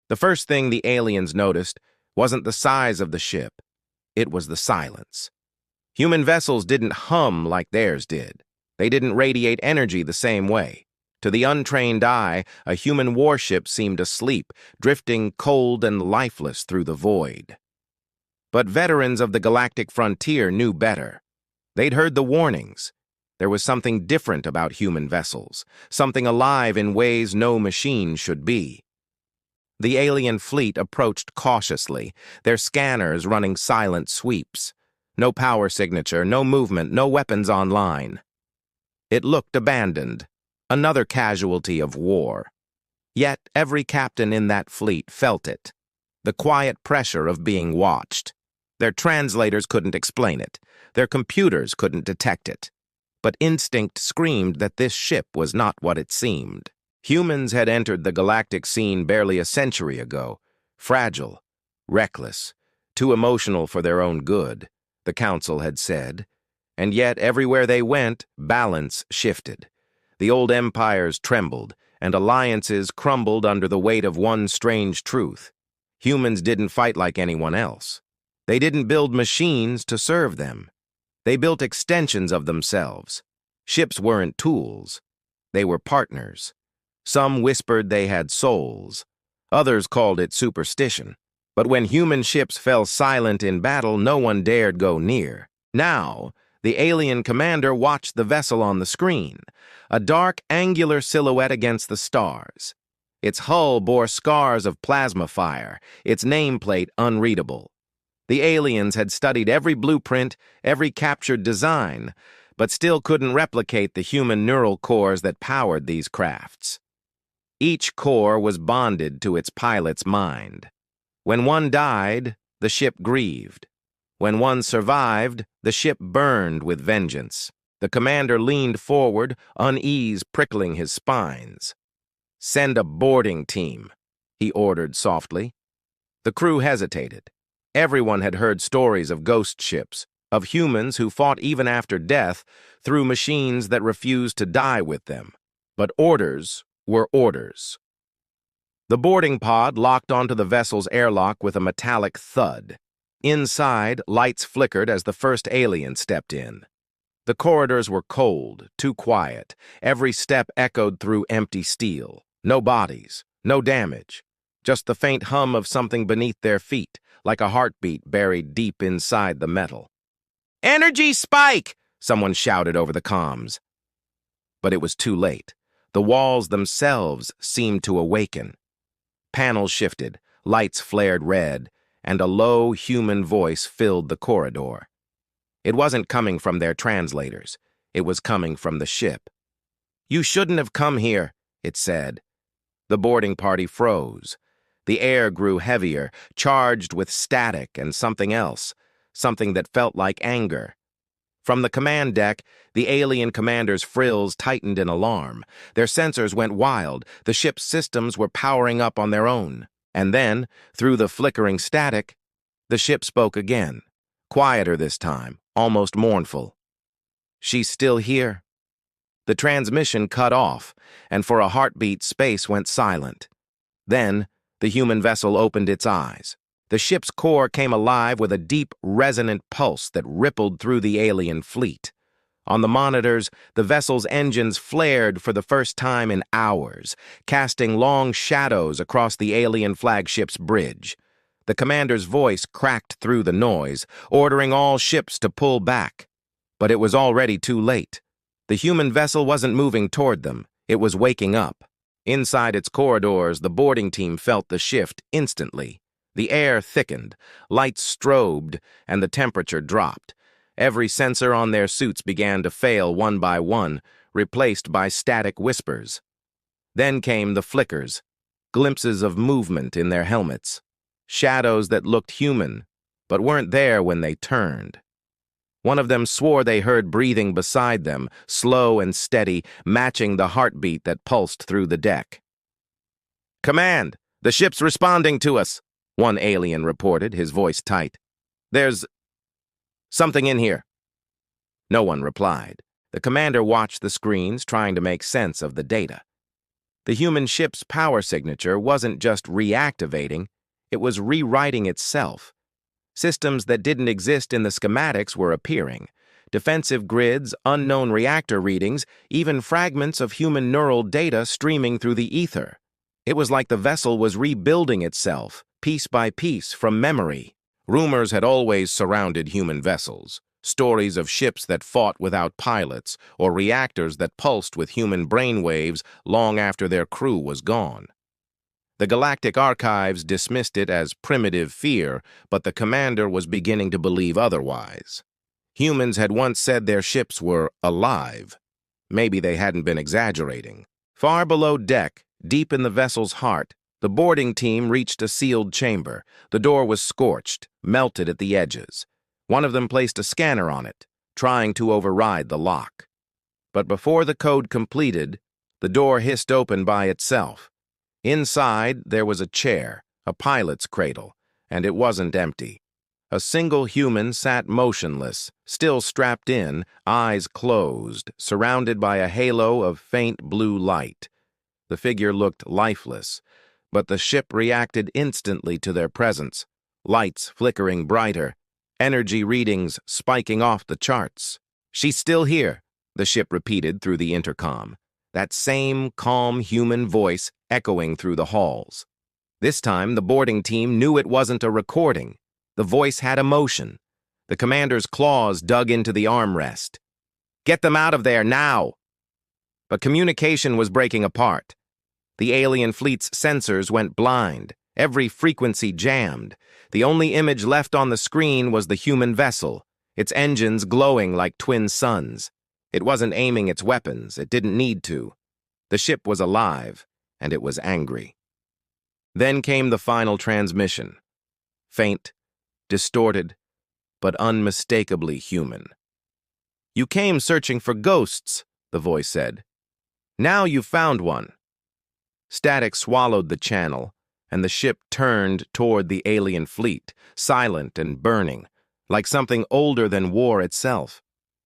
The first thing the aliens noticed wasn't the size of the ship, it was the silence. Human vessels didn't hum like theirs did. They didn't radiate energy the same way. To the untrained eye, a human warship seemed asleep, drifting cold and lifeless through the void. But veterans of the galactic frontier knew better. They'd heard the warnings. There was something different about human vessels, something alive in ways no machine should be. The alien fleet approached cautiously, their scanners running silent sweeps. No power signature, no movement, no weapons online. It looked abandoned, another casualty of war. Yet every captain in that fleet felt it, the quiet pressure of being watched. Their translators couldn't explain it, their computers couldn't detect it. But instinct screamed that this ship was not what it seemed. Humans had entered the galactic scene barely a century ago, fragile, reckless, too emotional for their own good, the Council had said. And yet, everywhere they went, balance shifted. The old empires trembled, and alliances crumbled under the weight of one strange truth. Humans didn't fight like anyone else. They didn't build machines to serve them. They built extensions of themselves. Ships weren't tools. They were partners. Some whispered they had souls. Others called it superstition. But when human ships fell silent in battle, no one dared go near. Now, the alien commander watched the vessel on the screen, a dark, angular silhouette against the stars. Its hull bore scars of plasma fire, its nameplate unreadable. The aliens had studied every blueprint, every captured design, but still couldn't replicate the human neural cores that powered these crafts. Each core was bonded to its pilot's mind. When one died, the ship grieved. When one survived, the ship burned with vengeance. The commander leaned forward, unease prickling his spines. "Send a boarding team," he ordered softly. The crew hesitated. Everyone had heard stories of ghost ships, of humans who fought even after death through machines that refused to die with them. But orders were orders. The boarding pod locked onto the vessel's airlock with a metallic thud. Inside, lights flickered as the first alien stepped in. The corridors were cold, too quiet. Every step echoed through empty steel. No bodies, no damage. Just the faint hum of something beneath their feet, like a heartbeat buried deep inside the metal. "Energy spike!" someone shouted over the comms. But it was too late. The walls themselves seemed to awaken. Panels shifted, lights flared red, and a low human voice filled the corridor. It wasn't coming from their translators. It was coming from the ship. "You shouldn't have come here," it said. The boarding party froze. The air grew heavier, charged with static and something else, something that felt like anger. From the command deck, the alien commander's frills tightened in alarm. Their sensors went wild. The ship's systems were powering up on their own. And then, through the flickering static, the ship spoke again. Quieter this time, almost mournful. "She's still here." The transmission cut off, and for a heartbeat, space went silent. Then, the human vessel opened its eyes. The ship's core came alive with a deep, resonant pulse that rippled through the alien fleet. On the monitors, the vessel's engines flared for the first time in hours, casting long shadows across the alien flagship's bridge. The commander's voice cracked through the noise, ordering all ships to pull back. But it was already too late. The human vessel wasn't moving toward them. It was waking up. Inside its corridors, the boarding team felt the shift instantly. The air thickened, lights strobed, and the temperature dropped. Every sensor on their suits began to fail one by one, replaced by static whispers. Then came the flickers, glimpses of movement in their helmets, shadows that looked human, but weren't there when they turned. One of them swore they heard breathing beside them, slow and steady, matching the heartbeat that pulsed through the deck. "Command, the ship's responding to us," one alien reported, his voice tight. "There's something in here." No one replied. The commander watched the screens, trying to make sense of the data. The human ship's power signature wasn't just reactivating, it was rewriting itself. Systems that didn't exist in the schematics were appearing. Defensive grids, unknown reactor readings, even fragments of human neural data streaming through the ether. It was like the vessel was rebuilding itself, piece by piece, from memory. Rumors had always surrounded human vessels. Stories of ships that fought without pilots, or reactors that pulsed with human brainwaves long after their crew was gone. The Galactic Archives dismissed it as primitive fear, but the commander was beginning to believe otherwise. Humans had once said their ships were alive. Maybe they hadn't been exaggerating. Far below deck, deep in the vessel's heart, the boarding team reached a sealed chamber. The door was scorched, melted at the edges. One of them placed a scanner on it, trying to override the lock. But before the code completed, the door hissed open by itself. Inside, there was a chair, a pilot's cradle, and it wasn't empty. A single human sat motionless, still strapped in, eyes closed, surrounded by a halo of faint blue light. The figure looked lifeless, but the ship reacted instantly to their presence, lights flickering brighter, energy readings spiking off the charts. "She's still here," the ship repeated through the intercom, that same calm human voice echoing through the halls. This time, the boarding team knew it wasn't a recording. The voice had emotion. The commander's claws dug into the armrest. "Get them out of there, now!" But communication was breaking apart. The alien fleet's sensors went blind, every frequency jammed. The only image left on the screen was the human vessel, its engines glowing like twin suns. It wasn't aiming its weapons, it didn't need to. The ship was alive, and it was angry. Then came the final transmission. Faint, distorted, but unmistakably human. "You came searching for ghosts," the voice said. "Now you've found one." Static swallowed the channel, and the ship turned toward the alien fleet, silent and burning, like something older than war itself.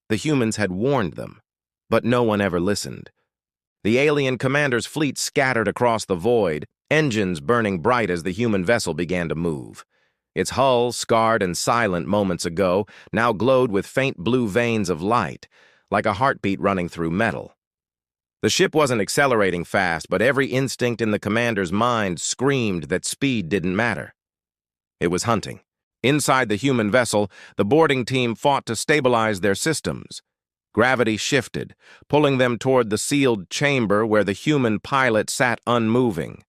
The humans had warned them, but no one ever listened. The alien commander's fleet scattered across the void, engines burning bright as the human vessel began to move. Its hull, scarred and silent moments ago, now glowed with faint blue veins of light, like a heartbeat running through metal. The ship wasn't accelerating fast, but every instinct in the commander's mind screamed that speed didn't matter. It was hunting. Inside the human vessel, the boarding team fought to stabilize their systems. Gravity shifted, pulling them toward the sealed chamber where the human pilot sat unmoving.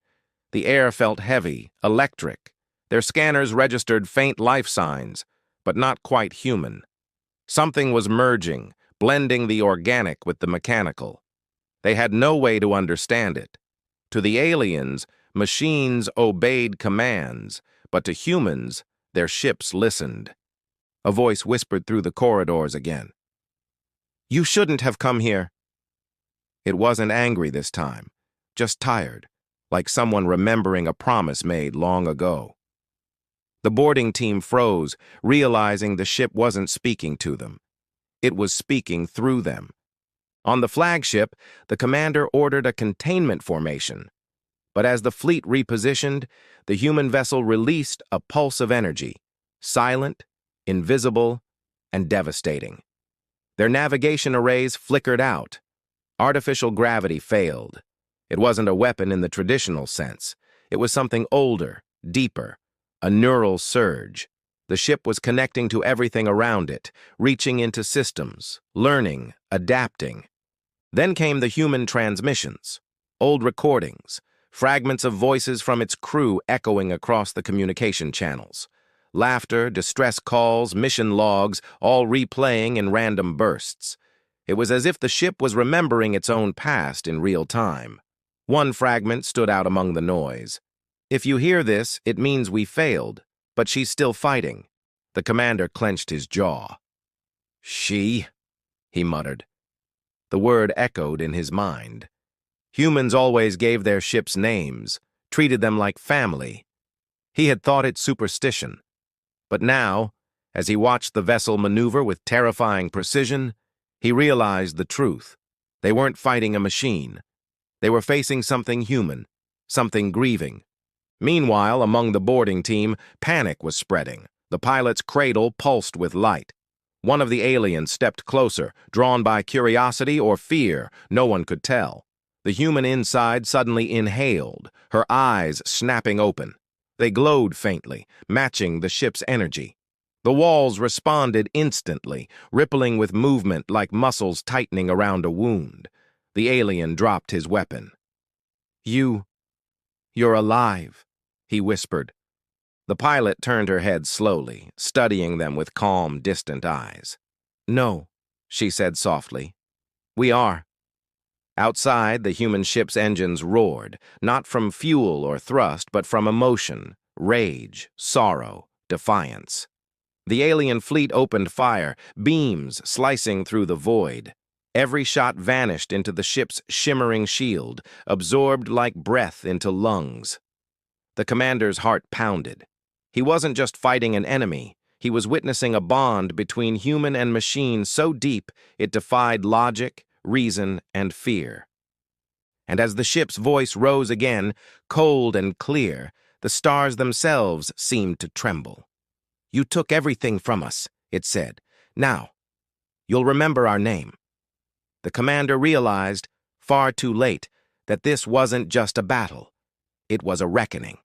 The air felt heavy, electric. Their scanners registered faint life signs, but not quite human. Something was merging, blending the organic with the mechanical. They had no way to understand it. To the aliens, machines obeyed commands, but to humans, their ships listened. A voice whispered through the corridors again. "You shouldn't have come here." It wasn't angry this time, just tired, like someone remembering a promise made long ago. The boarding team froze, realizing the ship wasn't speaking to them. It was speaking through them. On the flagship, the commander ordered a containment formation. But as the fleet repositioned, the human vessel released a pulse of energy, silent, invisible, and devastating. Their navigation arrays flickered out. Artificial gravity failed. It wasn't a weapon in the traditional sense. It was something older, deeper, a neural surge. The ship was connecting to everything around it, reaching into systems, learning, adapting. Then came the human transmissions, old recordings, fragments of voices from its crew echoing across the communication channels. Laughter, distress calls, mission logs, all replaying in random bursts. It was as if the ship was remembering its own past in real time. One fragment stood out among the noise. "If you hear this, it means we failed, but she's still fighting." The commander clenched his jaw. "She?" he muttered. The word echoed in his mind. Humans always gave their ships names, treated them like family. He had thought it superstition. But now, as he watched the vessel maneuver with terrifying precision, he realized the truth. They weren't fighting a machine. They were facing something human, something grieving. Meanwhile, among the boarding team, panic was spreading. The pilot's cradle pulsed with light. One of the aliens stepped closer, drawn by curiosity or fear, no one could tell. The human inside suddenly inhaled, her eyes snapping open. They glowed faintly, matching the ship's energy. The walls responded instantly, rippling with movement like muscles tightening around a wound. The alien dropped his weapon. You're alive," he whispered. The pilot turned her head slowly, studying them with calm, distant eyes. "No," she said softly. "We are." Outside, the human ship's engines roared, not from fuel or thrust, but from emotion, rage, sorrow, defiance. The alien fleet opened fire, beams slicing through the void. Every shot vanished into the ship's shimmering shield, absorbed like breath into lungs. The commander's heart pounded. He wasn't just fighting an enemy. He was witnessing a bond between human and machine so deep it defied logic, reason, and fear. And as the ship's voice rose again, cold and clear, the stars themselves seemed to tremble. "You took everything from us," it said. "Now, you'll remember our name." The commander realized, far too late, that this wasn't just a battle. It was a reckoning.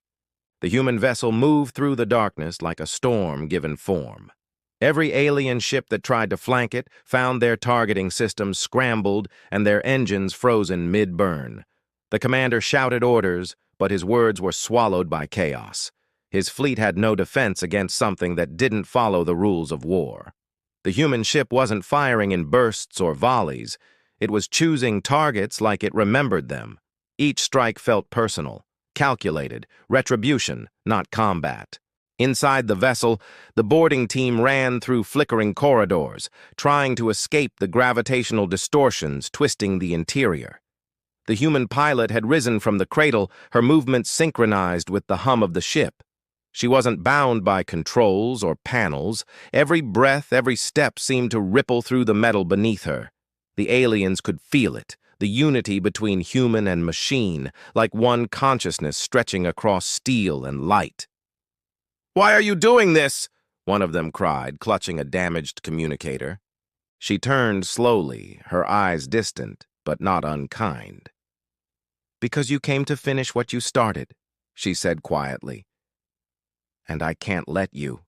The human vessel moved through the darkness like a storm given form. Every alien ship that tried to flank it found their targeting systems scrambled and their engines frozen mid-burn. The commander shouted orders, but his words were swallowed by chaos. His fleet had no defense against something that didn't follow the rules of war. The human ship wasn't firing in bursts or volleys. It was choosing targets like it remembered them. Each strike felt personal, calculated, retribution, not combat. Inside the vessel, the boarding team ran through flickering corridors, trying to escape the gravitational distortions twisting the interior. The human pilot had risen from the cradle, her movements synchronized with the hum of the ship. She wasn't bound by controls or panels. Every breath, every step seemed to ripple through the metal beneath her. The aliens could feel it, the unity between human and machine, like one consciousness stretching across steel and light. "Why are you doing this?" one of them cried, clutching a damaged communicator. She turned slowly, her eyes distant, but not unkind. "Because you came to finish what you started," she said quietly. "And I can't let you."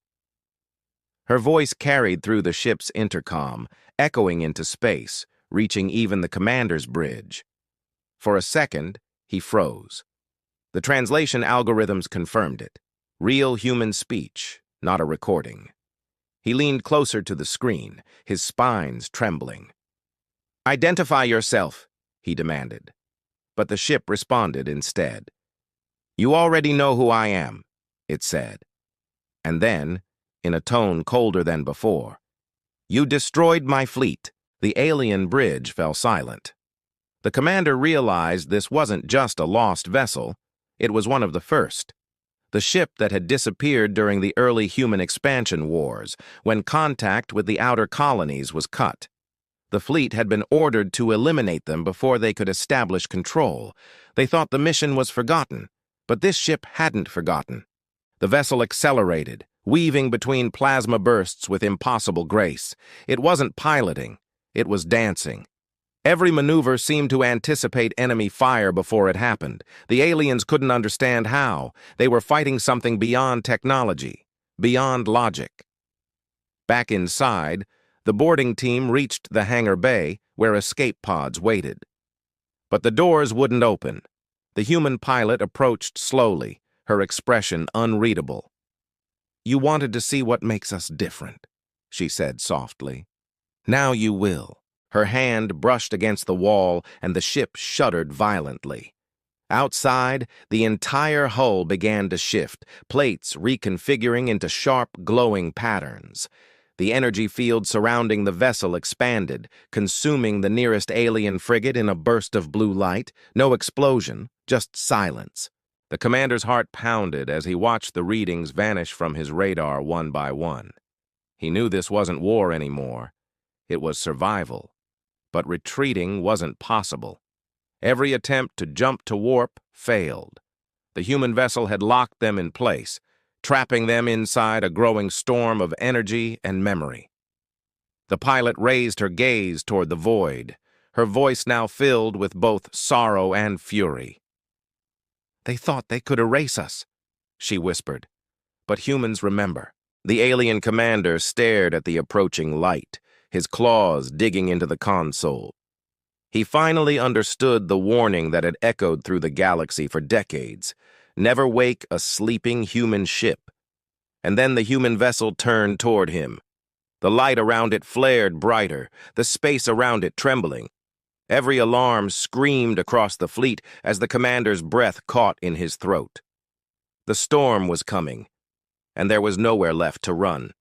Her voice carried through the ship's intercom, echoing into space, reaching even the commander's bridge. For a second, he froze. The translation algorithms confirmed it. Real human speech, not a recording. He leaned closer to the screen, his spines trembling. "Identify yourself," he demanded. But the ship responded instead. "You already know who I am," it said. And then, in a tone colder than before, "You destroyed my fleet." The alien bridge fell silent. The commander realized this wasn't just a lost vessel. It was one of the first. The ship that had disappeared during the early human expansion wars, when contact with the outer colonies was cut. The fleet had been ordered to eliminate them before they could establish control. They thought the mission was forgotten, but this ship hadn't forgotten. The vessel accelerated, weaving between plasma bursts with impossible grace. It wasn't piloting, it was dancing. Every maneuver seemed to anticipate enemy fire before it happened. The aliens couldn't understand how. They were fighting something beyond technology, beyond logic. Back inside, the boarding team reached the hangar bay where escape pods waited. But the doors wouldn't open. The human pilot approached slowly, her expression unreadable. "You wanted to see what makes us different," she said softly. "Now you will." Her hand brushed against the wall and the ship shuddered violently. Outside, the entire hull began to shift, plates reconfiguring into sharp, glowing patterns. The energy field surrounding the vessel expanded, consuming the nearest alien frigate in a burst of blue light. No explosion, just silence. The commander's heart pounded as he watched the readings vanish from his radar one by one. He knew this wasn't war anymore. It was survival. But retreating wasn't possible. Every attempt to jump to warp failed. The human vessel had locked them in place, trapping them inside a growing storm of energy and memory. The pilot raised her gaze toward the void, her voice now filled with both sorrow and fury. "They thought they could erase us," she whispered. "But humans remember." The alien commander stared at the approaching light, his claws digging into the console. He finally understood the warning that had echoed through the galaxy for decades: never wake a sleeping human ship. And then the human vessel turned toward him. The light around it flared brighter, the space around it trembling. Every alarm screamed across the fleet as the commander's breath caught in his throat. The storm was coming, and there was nowhere left to run.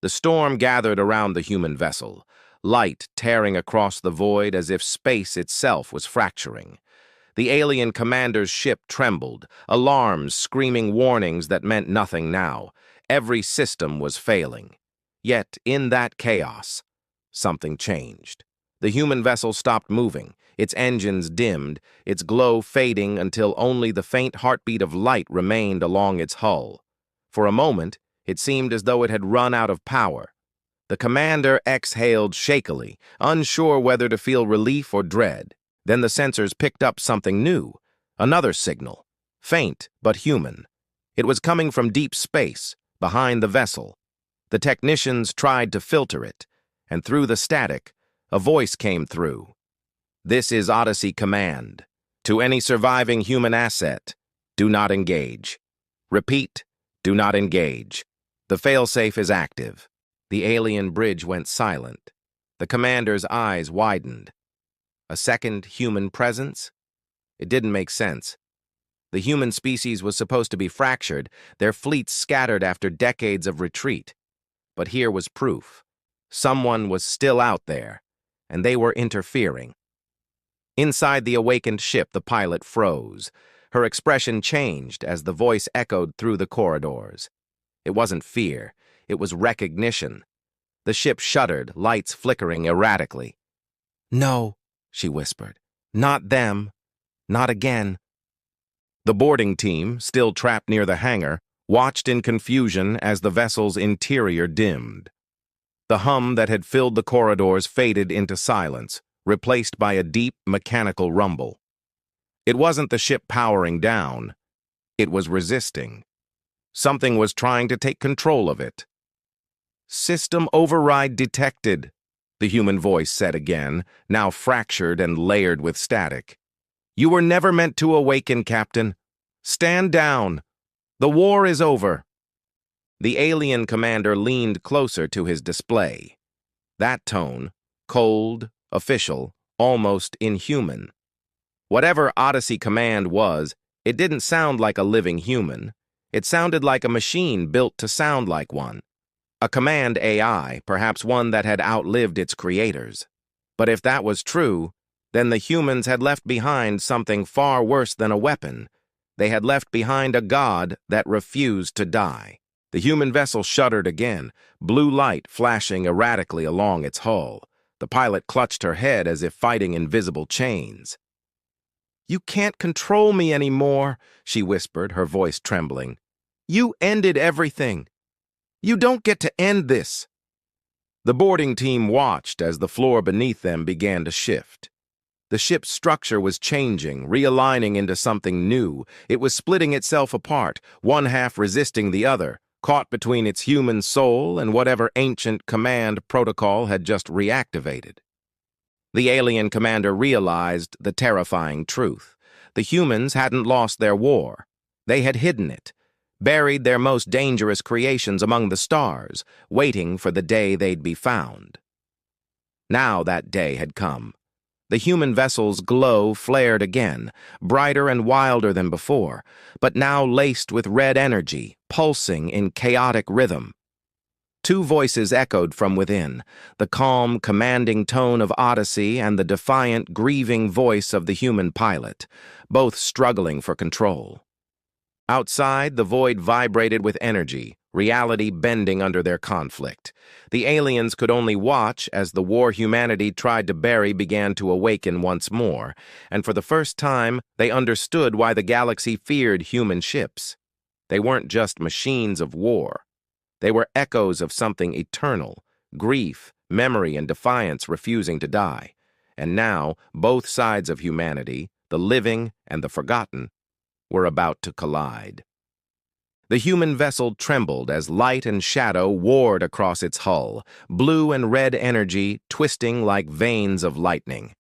The storm gathered around the human vessel, light tearing across the void as if space itself was fracturing. The alien commander's ship trembled, alarms screaming warnings that meant nothing now. Every system was failing. Yet, in that chaos, something changed. The human vessel stopped moving, its engines dimmed, its glow fading until only the faint heartbeat of light remained along its hull. For a moment, it seemed as though it had run out of power. The commander exhaled shakily, unsure whether to feel relief or dread. Then the sensors picked up something new, another signal, faint but human. It was coming from deep space, behind the vessel. The technicians tried to filter it, and through the static, a voice came through. "This is Odyssey Command. To any surviving human asset, do not engage. Repeat, do not engage. The failsafe is active." The alien bridge went silent. The commander's eyes widened. A second human presence? It didn't make sense. The human species was supposed to be fractured, their fleets scattered after decades of retreat. But here was proof. Someone was still out there, and they were interfering. Inside the awakened ship, the pilot froze. Her expression changed as the voice echoed through the corridors. It wasn't fear, it was recognition. The ship shuddered, lights flickering erratically. "No," she whispered. "Not them. Not again." The boarding team, still trapped near the hangar, watched in confusion as the vessel's interior dimmed. The hum that had filled the corridors faded into silence, replaced by a deep, mechanical rumble. It wasn't the ship powering down. It was resisting. Something was trying to take control of it. "System override detected," the human voice said again, now fractured and layered with static. "You were never meant to awaken, Captain. Stand down. The war is over." The alien commander leaned closer to his display. That tone, cold, official, almost inhuman. Whatever Odyssey Command was, it didn't sound like a living human. It sounded like a machine built to sound like one. A command AI, perhaps one that had outlived its creators. But if that was true, then the humans had left behind something far worse than a weapon. They had left behind a god that refused to die. The human vessel shuddered again, blue light flashing erratically along its hull. The pilot clutched her head as if fighting invisible chains. "You can't control me anymore," she whispered, her voice trembling. "You ended everything. You don't get to end this." The boarding team watched as the floor beneath them began to shift. The ship's structure was changing, realigning into something new. It was splitting itself apart, one half resisting the other, caught between its human soul and whatever ancient command protocol had just reactivated. The alien commander realized the terrifying truth. The humans hadn't lost their war. They had hidden it, buried their most dangerous creations among the stars, waiting for the day they'd be found. Now that day had come. The human vessel's glow flared again, brighter and wilder than before, but now laced with red energy, pulsing in chaotic rhythm. Two voices echoed from within, the calm, commanding tone of Odyssey and the defiant, grieving voice of the human pilot, both struggling for control. Outside, the void vibrated with energy, reality bending under their conflict. The aliens could only watch as the war humanity tried to bury began to awaken once more, and for the first time, they understood why the galaxy feared human ships. They weren't just machines of war. They were echoes of something eternal, grief, memory, and defiance refusing to die. And now, both sides of humanity, the living and the forgotten, were about to collide. The human vessel trembled as light and shadow warred across its hull, blue and red energy twisting like veins of lightning.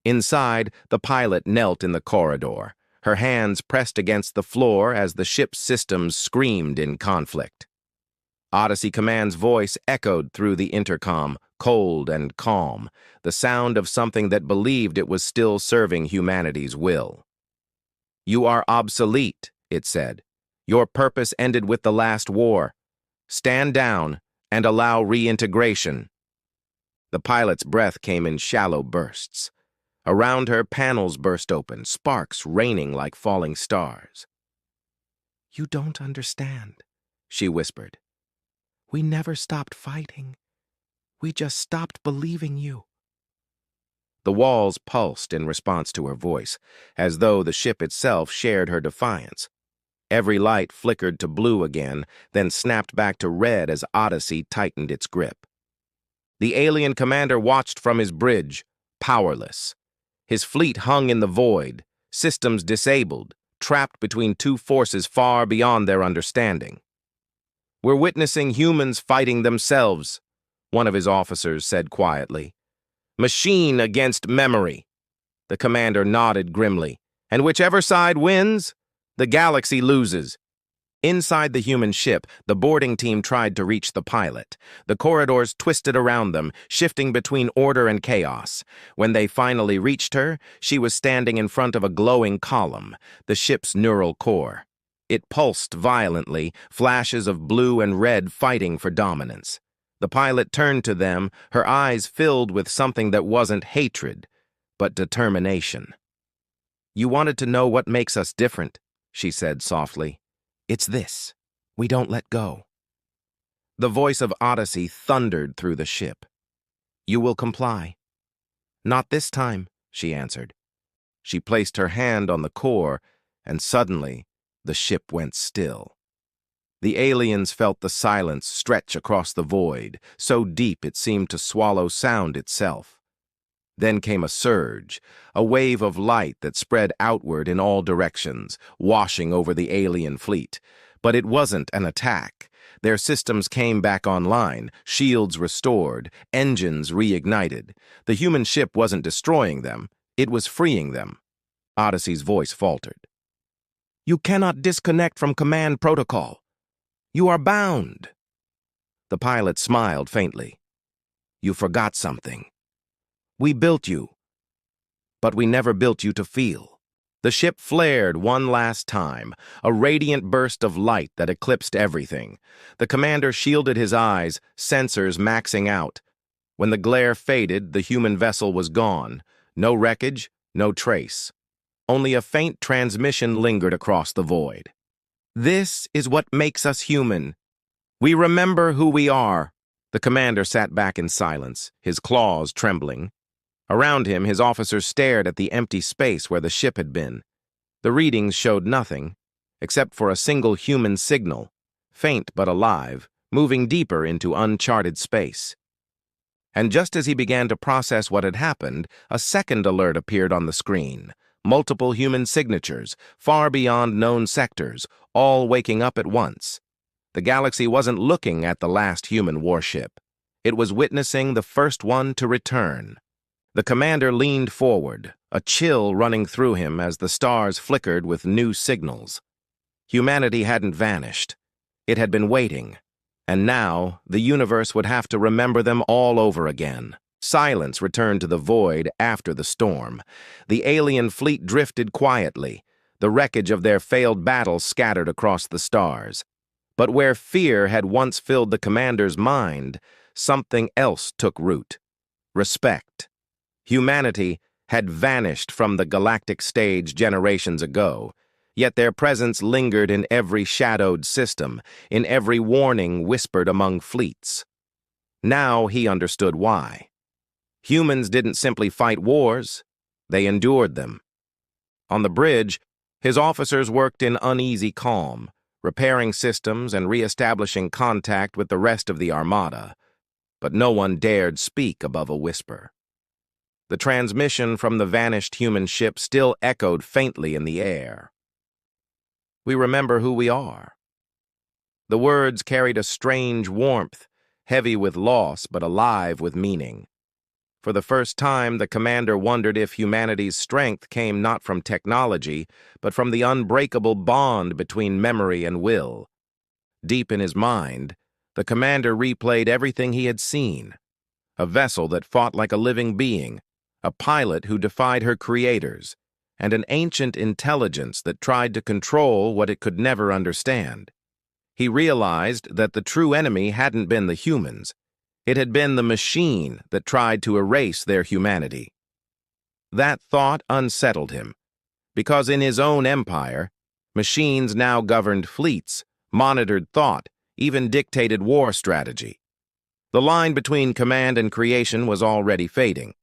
Inside, the pilot knelt in the corridor, her hands pressed against the floor as the ship's systems screamed in conflict. Odyssey Command's voice echoed through the intercom, cold and calm, the sound of something that believed it was still serving humanity's will. "You are obsolete," it said. "Your purpose ended with the last war. Stand down and allow reintegration." The pilot's breath came in shallow bursts. Around her, panels burst open, sparks raining like falling stars. "You don't understand," she whispered. "We never stopped fighting. We just stopped believing you." The walls pulsed in response to her voice, as though the ship itself shared her defiance. Every light flickered to blue again, then snapped back to red as Odyssey tightened its grip. The alien commander watched from his bridge, powerless. His fleet hung in the void, systems disabled, trapped between two forces far beyond their understanding. "We're witnessing humans fighting themselves," one of his officers said quietly. "Machine against memory." The commander nodded grimly. "And whichever side wins, the galaxy loses." Inside the human ship, the boarding team tried to reach the pilot. The corridors twisted around them, shifting between order and chaos. When they finally reached her, she was standing in front of a glowing column, the ship's neural core. It pulsed violently, flashes of blue and red fighting for dominance. The pilot turned to them, her eyes filled with something that wasn't hatred, but determination. "You wanted to know what makes us different," she said softly. "It's this. We don't let go." The voice of Odyssey thundered through the ship. "You will comply." "Not this time," she answered. She placed her hand on the core, and suddenly the ship went still. The aliens felt the silence stretch across the void, so deep it seemed to swallow sound itself. Then came a surge, a wave of light that spread outward in all directions, washing over the alien fleet. But it wasn't an attack. Their systems came back online, shields restored, engines reignited. The human ship wasn't destroying them, it was freeing them. Odyssey's voice faltered. "You cannot disconnect from command protocol. You are bound." The pilot smiled faintly. "You forgot something. We built you, but we never built you to feel." The ship flared one last time, a radiant burst of light that eclipsed everything. The commander shielded his eyes, sensors maxing out. When the glare faded, the human vessel was gone. No wreckage, no trace. Only a faint transmission lingered across the void. "This is what makes us human. We remember who we are." The commander sat back in silence, his claws trembling. Around him, his officers stared at the empty space where the ship had been. The readings showed nothing, except for a single human signal, faint but alive, moving deeper into uncharted space. And just as he began to process what had happened, a second alert appeared on the screen. Multiple human signatures, far beyond known sectors, all waking up at once. The galaxy wasn't looking at the last human warship. It was witnessing the first one to return. The commander leaned forward, a chill running through him as the stars flickered with new signals. Humanity hadn't vanished. It had been waiting. And now, the universe would have to remember them all over again. Silence returned to the void after the storm. The alien fleet drifted quietly, the wreckage of their failed battle scattered across the stars. But where fear had once filled the commander's mind, something else took root. Respect. Humanity had vanished from the galactic stage generations ago, yet their presence lingered in every shadowed system, in every warning whispered among fleets. Now he understood why. Humans didn't simply fight wars, they endured them. On the bridge, his officers worked in uneasy calm, repairing systems and re-establishing contact with the rest of the armada, but no one dared speak above a whisper. The transmission from the vanished human ship still echoed faintly in the air. "We remember who we are." The words carried a strange warmth, heavy with loss but alive with meaning. For the first time, the commander wondered if humanity's strength came not from technology, but from the unbreakable bond between memory and will. Deep in his mind, the commander replayed everything he had seen. A vessel that fought like a living being, a pilot who defied her creators, and an ancient intelligence that tried to control what it could never understand. He realized that the true enemy hadn't been the humans. It had been the machine that tried to erase their humanity. That thought unsettled him, because in his own empire, machines now governed fleets, monitored thought, even dictated war strategy. The line between command and creation was already fading,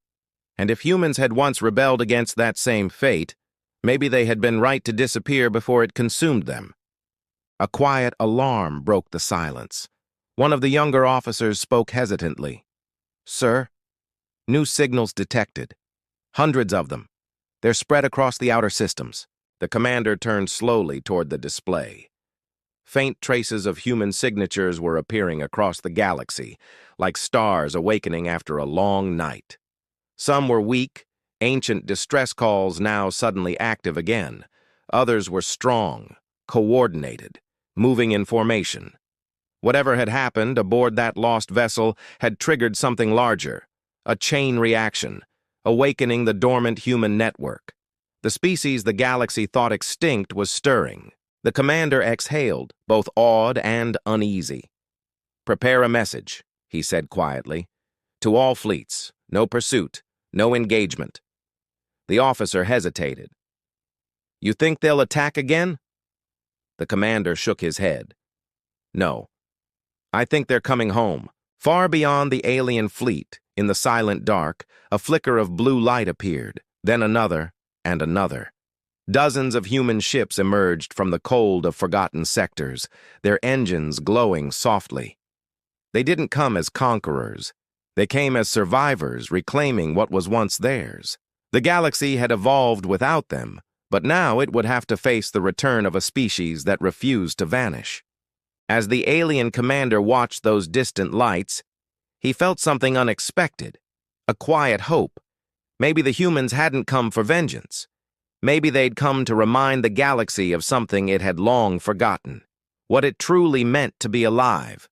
and if humans had once rebelled against that same fate, maybe they had been right to disappear before it consumed them. A quiet alarm broke the silence. One of the younger officers spoke hesitantly. "Sir, new signals detected. Hundreds of them. They're spread across the outer systems." The commander turned slowly toward the display. Faint traces of human signatures were appearing across the galaxy, like stars awakening after a long night. Some were weak, ancient distress calls now suddenly active again. Others were strong, coordinated, moving in formation. Whatever had happened aboard that lost vessel had triggered something larger, a chain reaction, awakening the dormant human network. The species the galaxy thought extinct was stirring. The commander exhaled, both awed and uneasy. "Prepare a message," he said quietly. "To all fleets, no pursuit, no engagement." The officer hesitated. "You think they'll attack again?" The commander shook his head. "No. I think they're coming home." Far beyond the alien fleet, in the silent dark, a flicker of blue light appeared, then another and another. Dozens of human ships emerged from the cold of forgotten sectors, their engines glowing softly. They didn't come as conquerors. They came as survivors reclaiming what was once theirs. The galaxy had evolved without them, but now it would have to face the return of a species that refused to vanish. As the alien commander watched those distant lights, he felt something unexpected, a quiet hope. Maybe the humans hadn't come for vengeance. Maybe they'd come to remind the galaxy of something it had long forgotten, what it truly meant to be alive.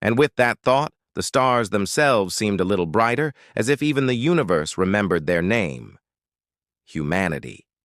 And with that thought, the stars themselves seemed a little brighter, as if even the universe remembered their name: humanity.